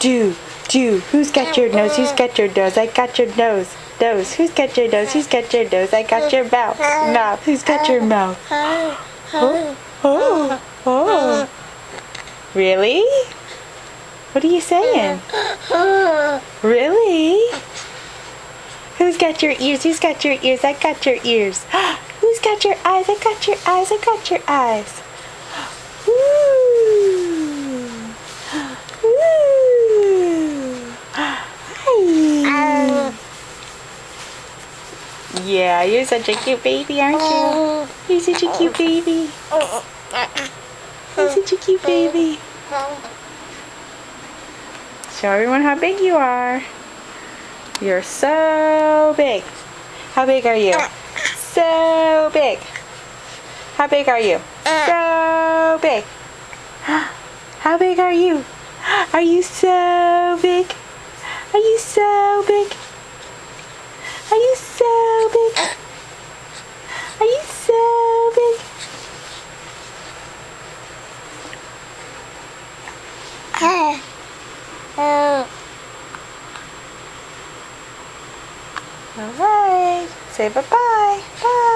Do. Who's got your nose? Who's got your nose? I got your nose. Nose. Who's got your nose? Who's got your nose? I got your mouth. Mouth. Who's got your mouth? Oh. Really? What are you saying? Really? Who's got your ears? Who's got your ears? I got your ears. Who's got your eyes? I got your eyes. I got your eyes. Hi. Yeah, you're such a cute baby, aren't you? You're such a cute baby. You're such a cute baby. Show everyone how big you are. You're so big. How big are you? So big. How big are you? So big. How big are you? Are you so big? Are you so big? Are you so big? Are you so big? All right. Say bye-bye. Bye.